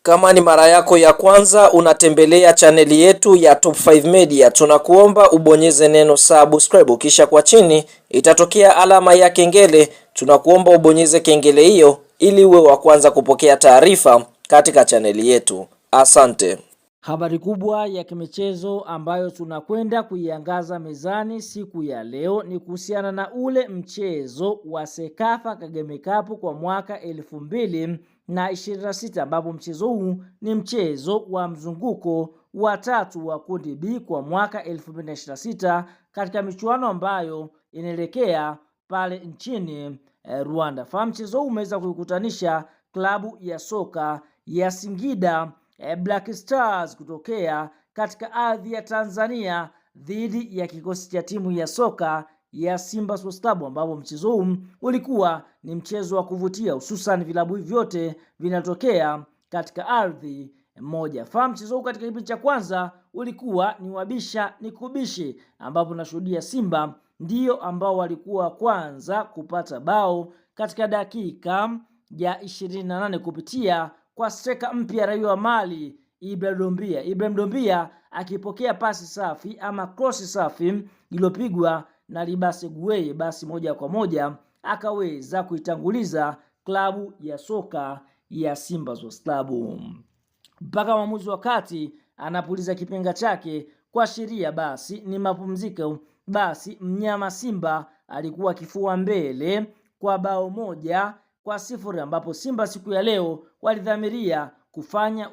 Kama ni mara yako ya kwanza unatembelea chaneli yetu ya Top 5 Media, tunakuomba ubonyeze neno subscribe, kisha kwa chini itatokea alama ya kengele. Tunakuomba ubonyeze kengele hiyo ili uwe wa kwanza kupokea taarifa katika chaneli yetu. Asante. Habari kubwa ya kimichezo ambayo tunakwenda kuiangaza mezani siku ya leo ni kuhusiana na ule mchezo wa Sekafa Kagame Cup kwa mwaka 2026, ambapo mchezo huu ni mchezo wa mzunguko wa tatu wa kundi B kwa mwaka 2026 katika michuano ambayo inaelekea pale nchini Rwanda. Mchezo huu umeweza kuikutanisha klabu ya soka ya Singida Black Stars kutokea katika ardhi ya Tanzania dhidi ya kikosi cha timu ya soka ya Simba Sports Club, ambapo mchezo huu ulikuwa ni mchezo wa kuvutia, hususan vilabu vyote vinatokea katika ardhi moja. Mchezo huu katika kipindi cha kwanza ulikuwa ni wabisha ni kubishi, ambapo nashuhudia Simba ndio ambao walikuwa kwanza kupata bao katika dakika ya 28 kupitia kwa striker mpya raia wa Mali Ibrahim Dombia akipokea pasi safi ama cross safi iliyopigwa na Libase Gueye, basi moja kwa moja akaweza kuitanguliza klabu ya soka ya Simba Sports Club mpaka mwamuzi wakati anapuliza kipenga chake kuashiria basi ni mapumziko. Basi mnyama Simba alikuwa kifua mbele kwa bao 1-0, ambapo Simba siku ya leo walidhamiria kufanya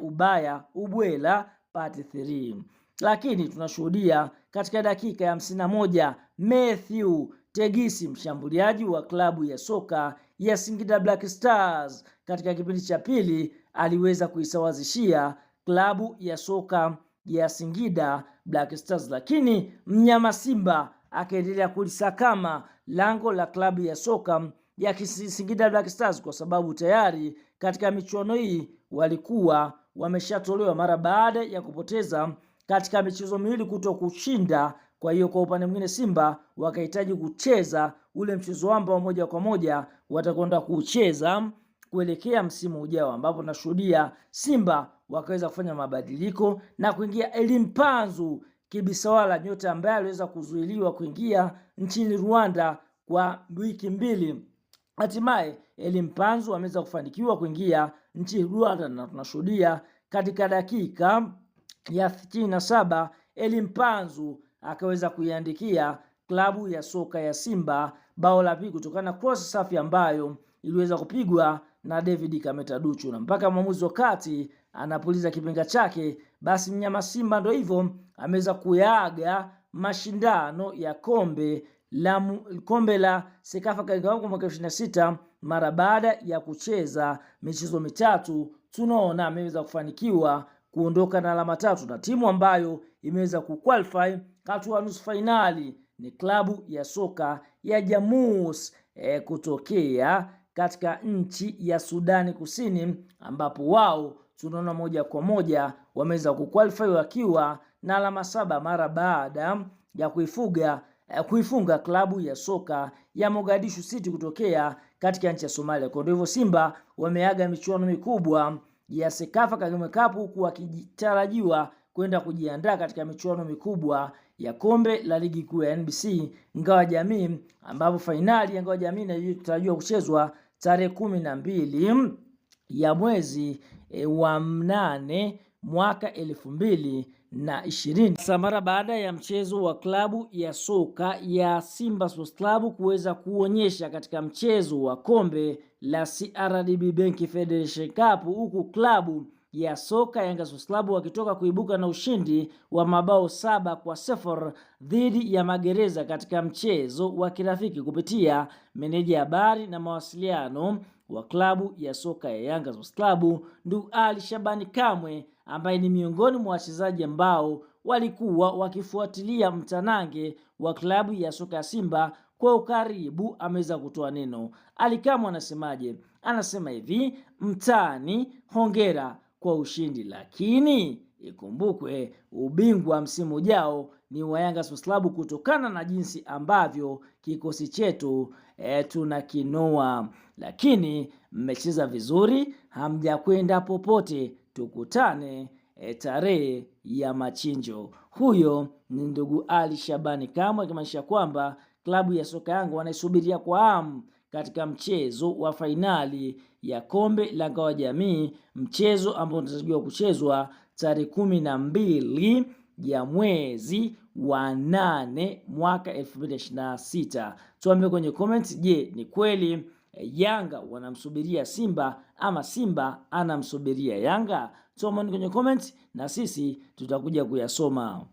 ubwela part 3. Lakini tunashuhudia katika dakika ya 51 Matthew Tegisi, mshambuliaji wa klabu ya soka ya Singida Black Stars, katika kipindi cha pili aliweza kuisawazishia klabu ya soka ya Singida Black Stars, lakini mnyama Simba akaendelea kulisakama lango la klabu ya soka ya Singida Black Stars, kwa sababu tayari katika michuano hii walikuwa wameshatolewa mara baada ya kupoteza katika michezo miwili kuto kushinda. Kwa hiyo kwa upande mwingine Simba wakahitaji kucheza ule mchezo ambao moja kwa moja watakwenda kucheza kuelekea msimu ujao, ambapo nashuhudia Simba wakaweza kufanya mabadiliko na kuingia Elimpanzu Kibisawala, nyota ambaye aliweza kuzuiliwa kuingia nchini Rwanda kwa wiki 2. Hatimaye Elimpanzu ameweza kufanikiwa kuingia nchini Rwanda, na tunashuhudia katika dakika ya 67 Elimpanzu akaweza kuiandikia klabu ya soka ya Simba bao la pili kutokana na cross safi ambayo iliweza kupigwa na David Kameta Duchu, na mpaka mwamuzi wakati anapuliza kipenga chake, basi mnyama Simba ndio hivyo ameweza kuyaaga mashindano ya kombe la Sekafa Kagame Cup mwaka 2026 mara baada ya kucheza michezo mitatu. Tunaona ameweza kufanikiwa kuondoka na alama 3, na timu ambayo imeweza kuqualify hatua nusu finali ni klabu ya soka ya Jamus kutokea katika nchi ya Sudani Kusini, ambapo wao tunaona moja kwa moja wameweza kuqualify wakiwa na alama 7 mara baada ya kuifunga klabu ya soka ya Mogadishu City kutokea katika nchi ya Somalia. Kwa hivyo Simba wameaga michuano mikubwa ya Sekafa Kagame Cup, huku wakitarajiwa kwenda kujiandaa katika michuano mikubwa ya kombe la ligi kuu ya NBC Ngao Jamii, ambapo fainali ya Ngao Jamii inatarajiwa kuchezwa tarehe 12 ya mwezi wa 8 mwaka 2020. Mara baada ya mchezo wa klabu ya soka ya Simba Sports Club kuweza kuonyesha katika mchezo wa kombe la CRDB Bank Federation Cup, huku klabu ya soka Yanga Sports Club wakitoka kuibuka na ushindi wa mabao 7-0 dhidi ya Magereza katika mchezo wa kirafiki, kupitia meneja habari na mawasiliano wa klabu ya soka ya Yanga Sports Club ndugu Ali Shabani Kamwe, ambaye ni miongoni mwa wachezaji ambao walikuwa wakifuatilia mtanange wa klabu ya soka ya Simba kwa ukaribu, ameweza kutoa neno. Ali Kamwe anasemaje? Anasema hivi: mtani, hongera kwa ushindi, lakini ikumbukwe ubingwa msimu ujao ni wa Yanga Sports Club kutokana na jinsi ambavyo kikosi chetu tunakinoa, lakini mmecheza vizuri, hamjakwenda popote. tukutane tarehe ya machinjo. Huyo ni ndugu Ali Shabani Kamwe, akimaanisha kwamba klabu ya soka Yanga wanaisubiria kwa hamu katika mchezo wa fainali ya kombe la ngao ya jamii, mchezo ambao unatarajiwa kuchezwa tarehe 12 ya mwezi wa 8 mwaka 2026. Tuambie kwenye comments, je, ni kweli Yanga wanamsubiria Simba ama Simba anamsubiria Yanga? Tuambie kwenye comments na sisi tutakuja kuyasoma.